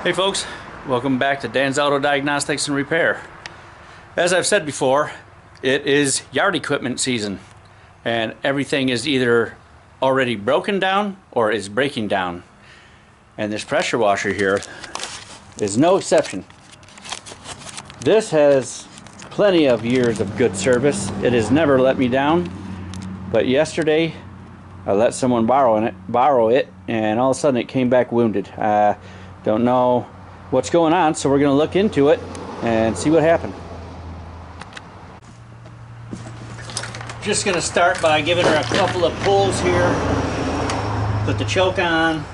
Hey folks, welcome back to Dan's Auto Diagnostics and Repair. As I've said before, it is yard equipment season and everything is either already broken down or is breaking down. And this pressure washer here is no exception. This has plenty of years of good service. It has never let me down, but yesterday I let someone borrow it and all of a sudden it came back wounded. Don't know what's going on, so we're going to look into it and see what happened. Just going to start by giving her a couple of pulls here. Put the choke on.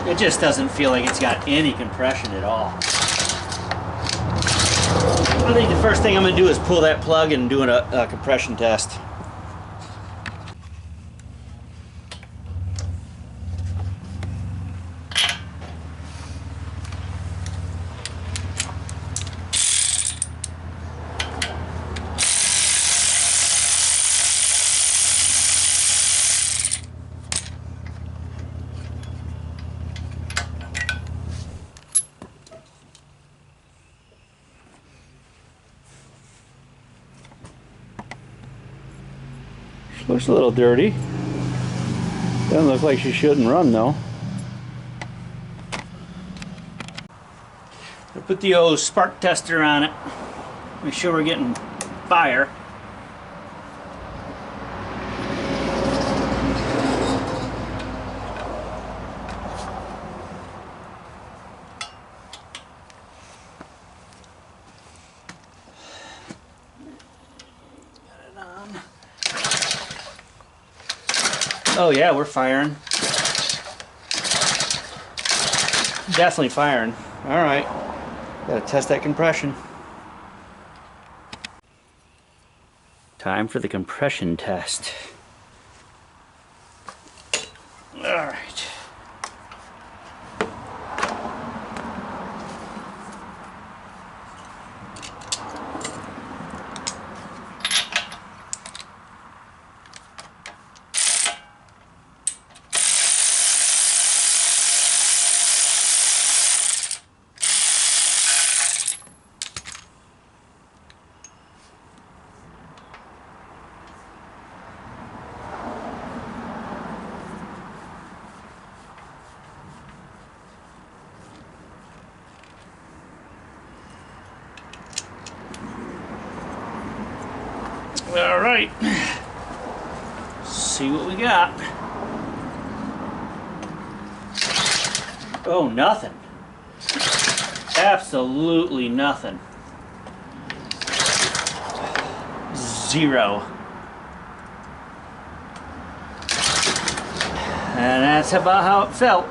It just doesn't feel like it's got any compression at all. I think the first thing I'm going to do is pull that plug and do a compression test. Looks a little dirty. Doesn't look like she shouldn't run though. I put the old spark tester on it. Make sure we're getting fire. Oh yeah, we're firing. Definitely firing. Alright. Gotta test that compression. Time for the compression test. Alright. All right, see what we got. Oh, nothing. Absolutely nothing. Zero. And that's about how it felt.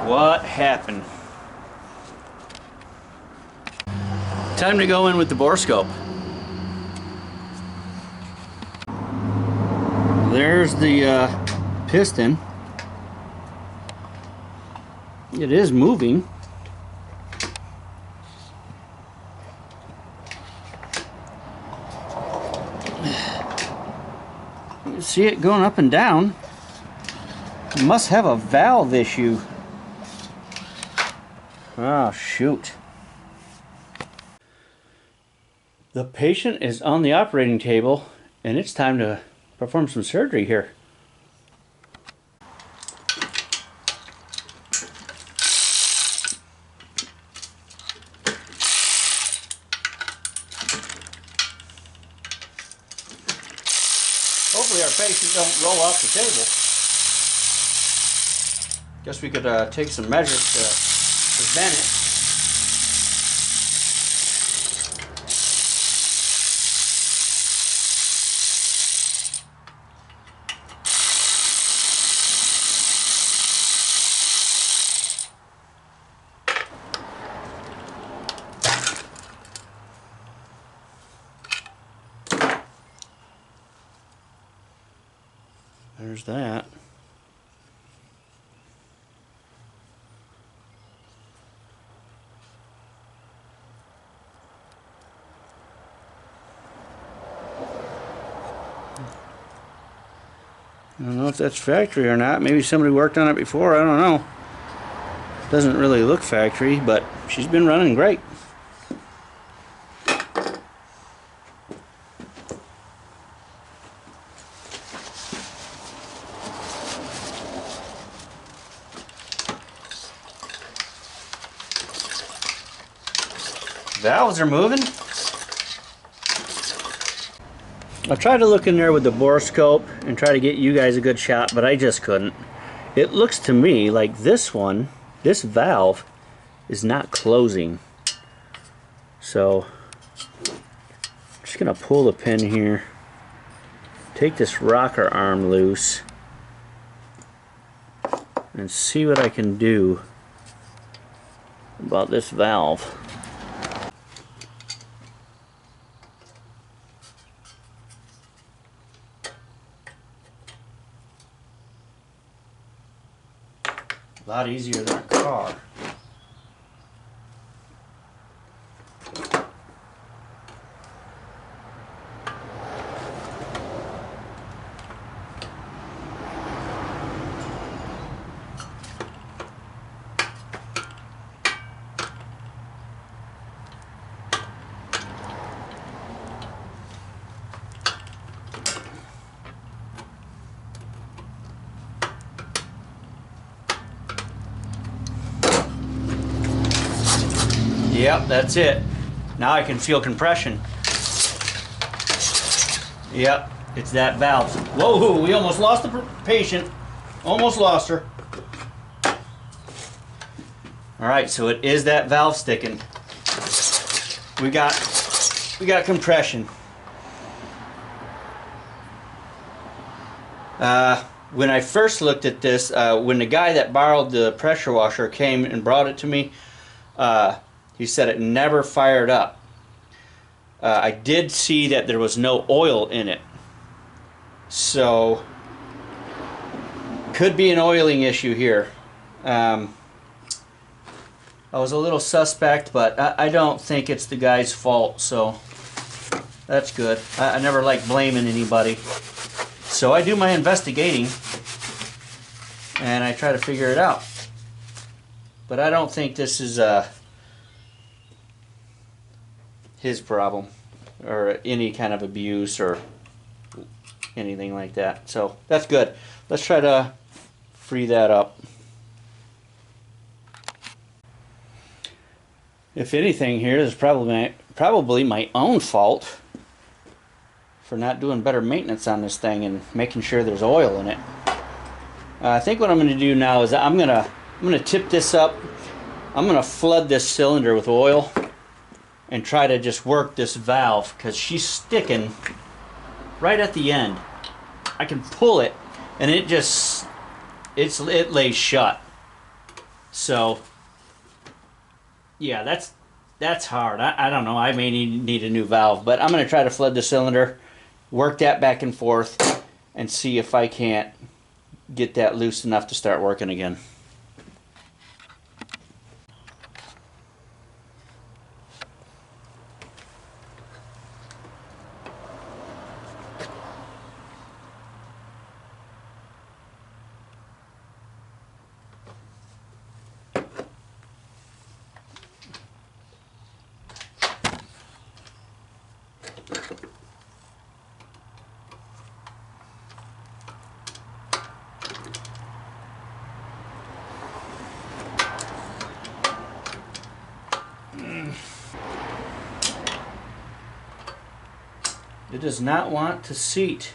What happened? Time to go in with the borescope. There's the piston. It is moving. You can see it going up and down. It must have a valve issue. Oh, shoot. The patient is on the operating table and it's time to perform some surgery here. Hopefully our patient don't roll off the table. Guess we could take some measures to prevent it. There's that. I don't know if that's factory or not. Maybe somebody worked on it before. I don't know. Doesn't really look factory, but she's been running great. Valves are moving. I tried to look in there with the borescope and try to get you guys a good shot, but I just couldn't. It looks to me like this valve is not closing. So I'm just gonna pull the pin here, take this rocker arm loose, and see what I can do about this valve. A lot easier than a car. Yep, that's it. Now I can feel compression. Yep, it's that valve. Whoa, we almost lost the patient. Almost lost her. All right, so it is that valve sticking. We got compression. When I first looked at this, when the guy that borrowed the pressure washer came and brought it to me, he said it never fired up. I did see that there was no oil in it. So, could be an oiling issue here. I was a little suspect, but I don't think it's the guy's fault, so that's good. I never like blaming anybody. So I do my investigating, and I try to figure it out. But I don't think this is his problem, or any kind of abuse, or anything like that. So that's good. Let's try to free that up. If anything here, this is probably my own fault for not doing better maintenance on this thing and making sure there's oil in it. I think what I'm going to do now is I'm going to tip this up. I'm going to flood this cylinder with oil and try to just work this valve, because she's sticking right at the end. I can pull it and it lays shut. So yeah, that's hard. I don't know, I may need a new valve, but I'm going to try to flood the cylinder, work that back and forth, and see if I can't get that loose enough to start working again. It does not want to seat.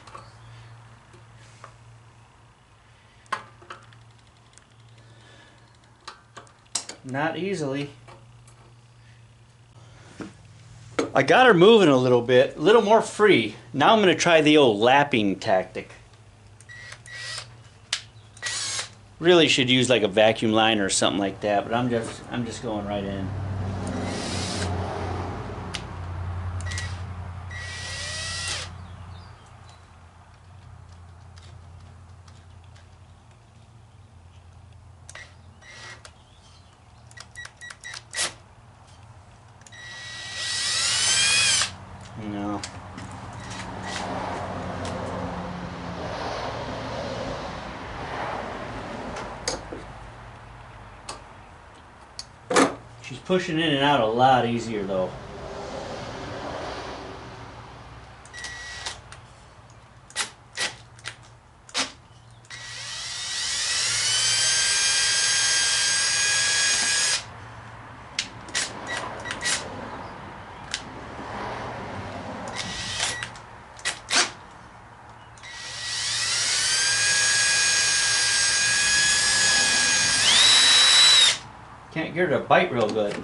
Not easily. I got her moving a little bit, a little more free. Now I'm going to try the old lapping tactic. Really should use like a vacuum liner or something like that, but I'm just going right in. No. pushing in and out a lot easier though. Can't get her to bite real good.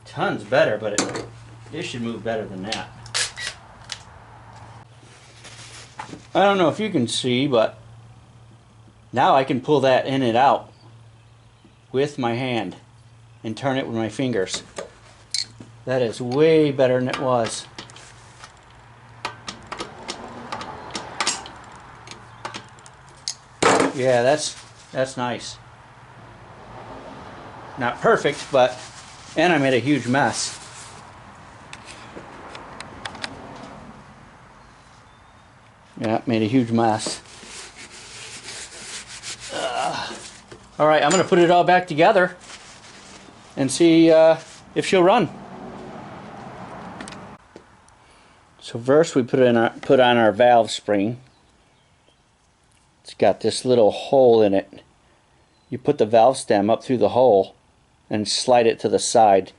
Tons better, but it should move better than that. I don't know if you can see, but now I can pull that in and out with my hand and turn it with my fingers. That is way better than it was. Yeah, that's nice. Not perfect, but, and I made a huge mess. Yeah, made a huge mess. All right, I'm gonna put it all back together and see if she'll run. So first we put on our valve spring. It's got this little hole in it. You put the valve stem up through the hole and slide it to the side,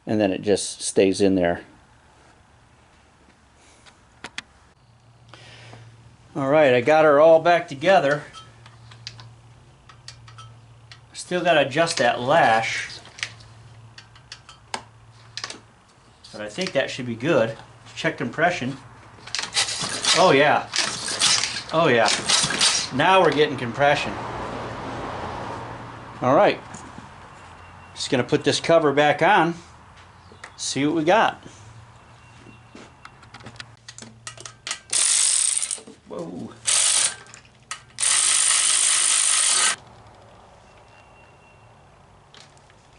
and then it just stays in there. Alright, I got her all back together. Still got to adjust that lash, but I think that should be good. Check compression. Oh yeah. Oh yeah. Now we're getting compression. Alright. Just going to put this cover back on. See what we got. Whoa.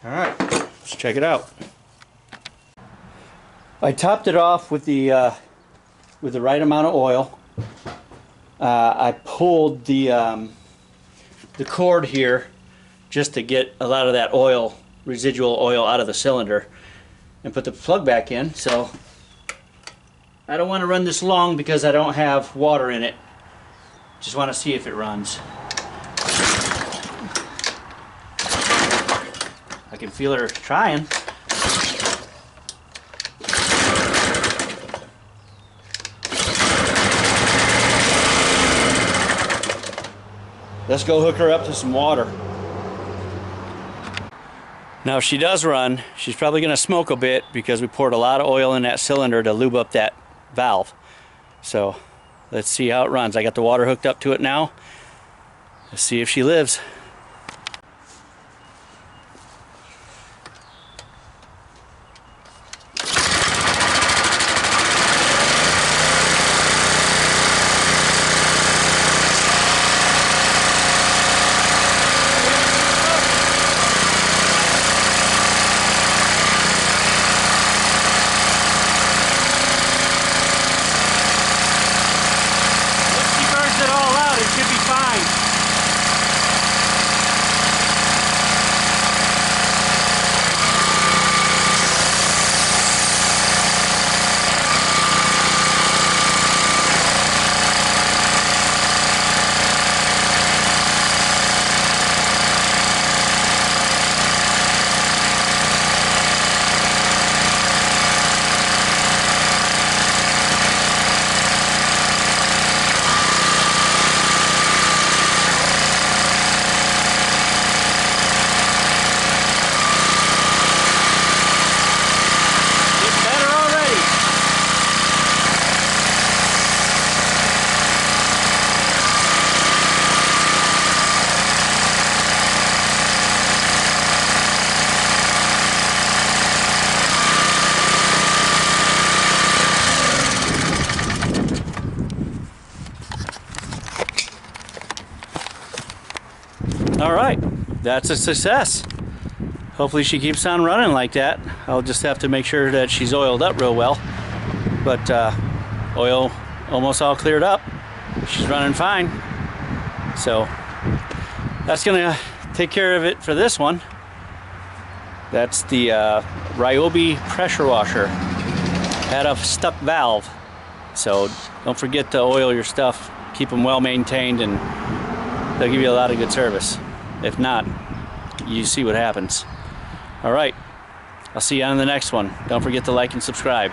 Alright. Let's check it out. I topped it off with the right amount of oil. I pulled the cord here just to get a lot of that oil, residual oil, out of the cylinder, and put the plug back in. So I don't want to run this long because I don't have water in it. Just want to see if it runs. I can feel her trying. Let's go hook her up to some water. Now if she does run, she's probably going to smoke a bit because we poured a lot of oil in that cylinder to lube up that valve. So let's see how it runs. I got the water hooked up to it now. Let's see if she lives. Alright, that's a success. Hopefully she keeps on running like that. I'll just have to make sure that she's oiled up real well. But Oil almost all cleared up. She's running fine. So that's gonna take care of it for this one. That's the Ryobi Pressure Washer. Had a stuck valve. So don't forget to oil your stuff. Keep them well maintained and they'll give you a lot of good service. If not, you see what happens. All right, I'll see you on the next one. Don't forget to like and subscribe.